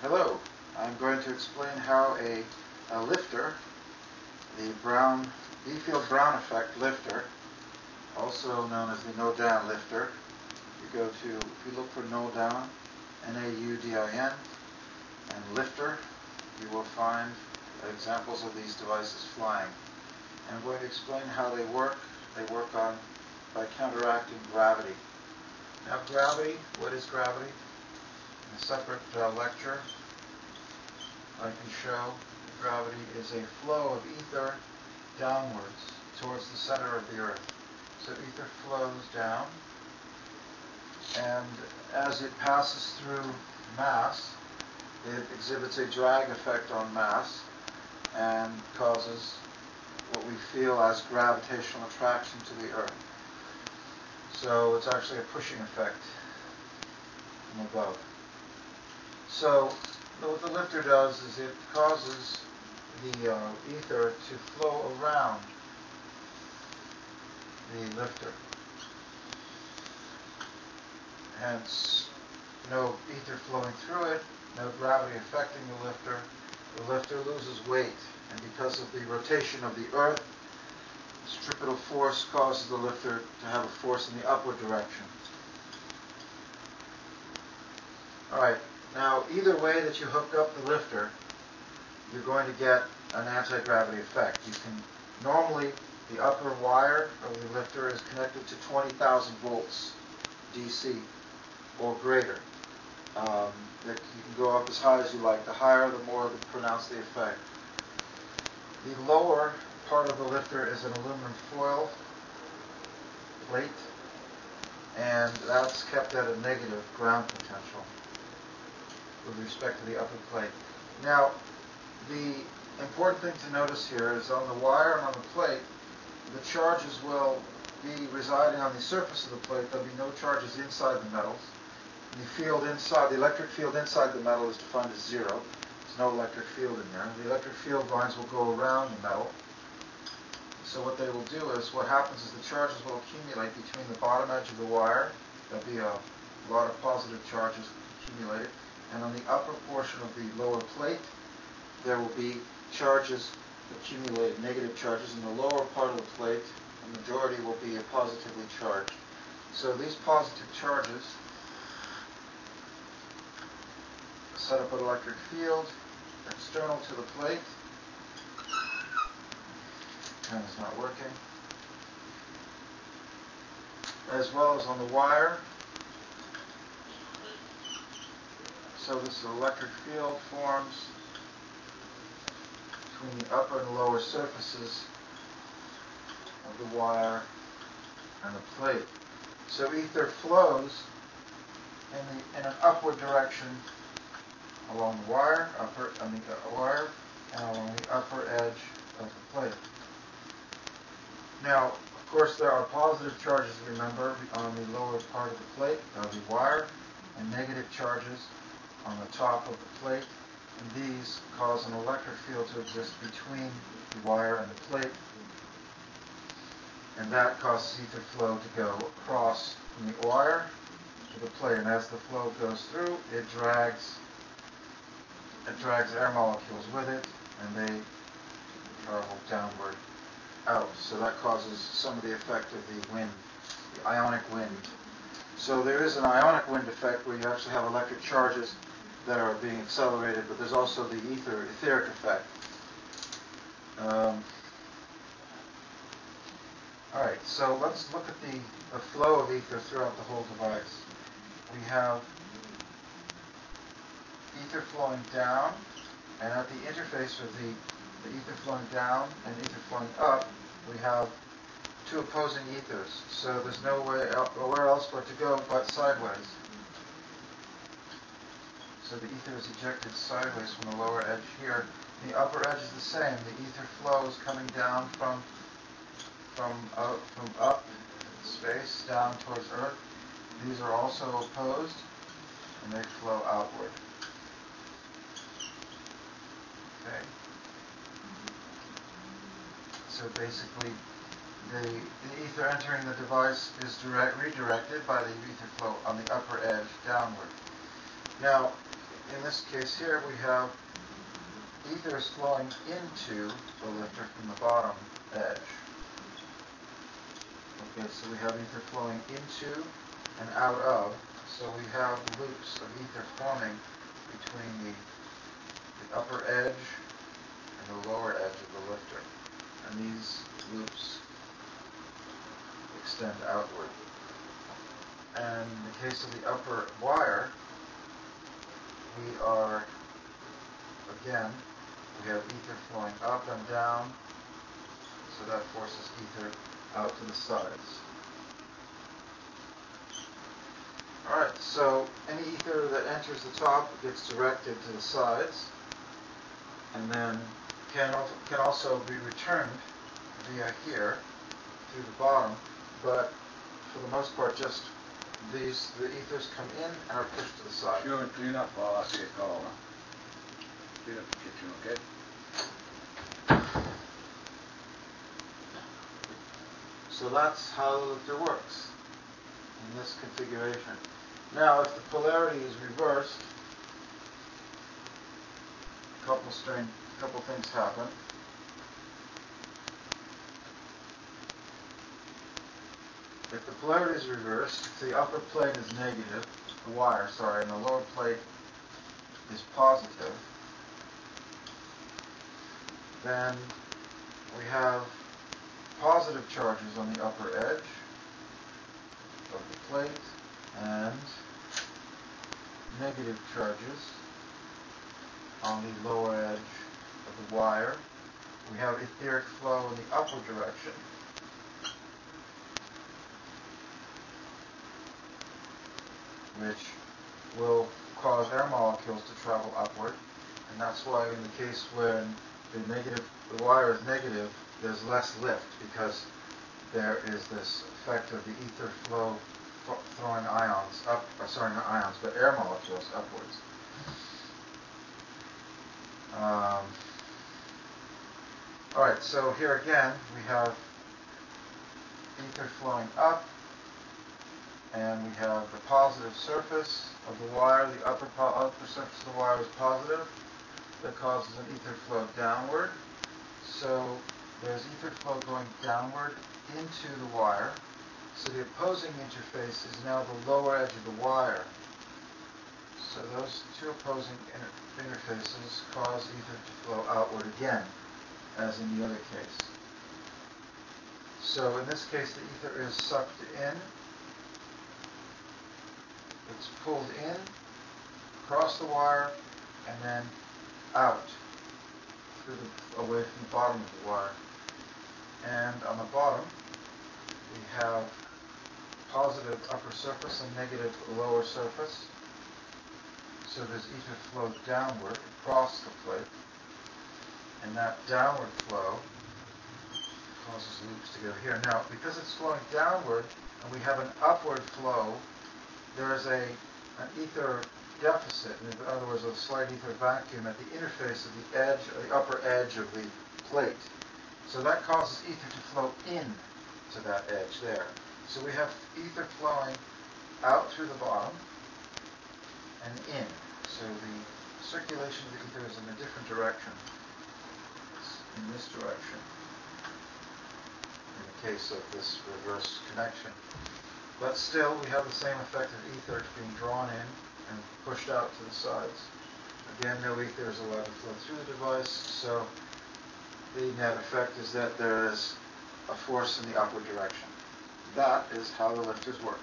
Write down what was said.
Hello, I'm going to explain how a lifter, the biefield Brown effect lifter, also known as the no-down lifter. If you look for no-down, N-A-U-D-I-N, and lifter, you will find examples of these devices flying. And I'm going to explain how they work. They work by counteracting gravity. Now gravity, what is gravity? In a separate lecture, I can show that gravity is a flow of ether downwards towards the center of the earth. So ether flows down, and as it passes through mass, it exhibits a drag effect on mass and causes what we feel as gravitational attraction to the earth. So it's actually a pushing effect from above. So what the lifter does is it causes the ether to flow around the lifter. Hence, no ether flowing through it, no gravity affecting the lifter. The lifter loses weight, and because of the rotation of the earth, centripetal force causes the lifter to have a force in the upward direction. Alright, now either way that you hook up the lifter, you're going to get an anti-gravity effect. Normally, the upper wire of the lifter is connected to 20,000 volts DC or greater. You can go up as high as you like. The higher, the more pronounced the effect. The lower part of the lifter is an aluminum foil plate, and that's kept at a negative ground potential with respect to the upper plate. Now, the important thing to notice here is on the wire and on the plate, the charges will be residing on the surface of the plate. There'll be no charges inside the metals. The electric field inside the metal is defined as zero. There's no electric field in there. The electric field lines will go around the metal. So what they will do is, what happens is the charges will accumulate between the bottom edge of the wire. There'll be a lot of positive charges accumulated. And on the upper portion of the lower plate, there will be charges accumulated, negative charges. In the lower part of the plate, the majority will be positively charged. So these positive charges set up an electric field external to the plate. And it's not working. As well as on the wire. So this electric field forms between the upper and lower surfaces of the wire and the plate. So ether flows in an upward direction along the wire, and along the upper edge of the plate. Now, of course, there are positive charges, remember, on the lower part of the plate, of the wire, and negative charges on the top of the plate. And these cause an electric field to exist between the wire and the plate. And that causes ether flow to go across from the wire to the plate. And as the flow goes through, it drags air molecules with it, and they travel downward out. So that causes some of the effect of the wind, the ionic wind. So there is an ionic wind effect where you actually have electric charges that are being accelerated, but there's also the etheric effect. Alright, so let's look at the flow of ether throughout the whole device. We have ether flowing down, and at the interface with the ether flowing down and ether flowing up, we have two opposing ethers. So there's nowhere else for it to go but sideways. So the ether is ejected sideways from the lower edge here. The upper edge is the same. The ether flow is coming down from up space down towards Earth. These are also opposed, and they flow outward. Okay. So basically, the ether entering the device is redirected by the ether flow on the upper edge downward. Now, in this case here, we have ether is flowing into the lifter from the bottom edge. Okay, so we have ether flowing into and out of. So we have loops of ether forming between the upper edge and the lower edge of the lifter. And these loops extend outward. And in the case of the upper wire, we are, again, we have ether flowing up and down, so that forces ether out to the sides. Alright, so any ether that enters the top gets directed to the sides, and then can also be returned via here through the bottom, but for the most part just the ethers come in and are pushed to the side. Sure, and clean up while I see it all. Clean up the kitchen, okay? So that's how the lifter works in this configuration. Now, if the polarity is reversed, a couple things happen. If the polarity is reversed, if the upper plate is negative, and the lower plate is positive, then we have positive charges on the upper edge of the plate and negative charges on the lower edge of the wire. We have etheric flow in the upward direction. Which will cause air molecules to travel upward, and that's why in the case when the wire is negative, there's less lift, because there is this effect of the ether flow throwing ions up, not ions, but air molecules upwards. Alright, so here again we have ether flowing up, and we have the positive surface of the wire. The upper surface of the wire is positive. That causes an ether flow downward. So there's ether flow going downward into the wire. So the opposing interface is now the lower edge of the wire. So those two opposing interfaces cause ether to flow outward again, as in the other case. So in this case, the ether is sucked in. It's pulled in, across the wire, and then out, away from the bottom of the wire. And on the bottom, we have positive upper surface and negative lower surface. So there's ether flow downward across the plate, and that downward flow causes loops to go here. Now, because it's flowing downward, and we have an upward flow, there is an ether deficit, in other words, a slight ether vacuum at the interface of the upper edge of the plate. So that causes ether to flow in to that edge there. So we have ether flowing out through the bottom and in. So the circulation of the ether is in a different direction. It's in this direction, in the case of this reverse connection. But still, we have the same effect of ether being drawn in and pushed out to the sides. Again, no ether is allowed to flow through the device, so the net effect is that there is a force in the upward direction. That is how the lifters work.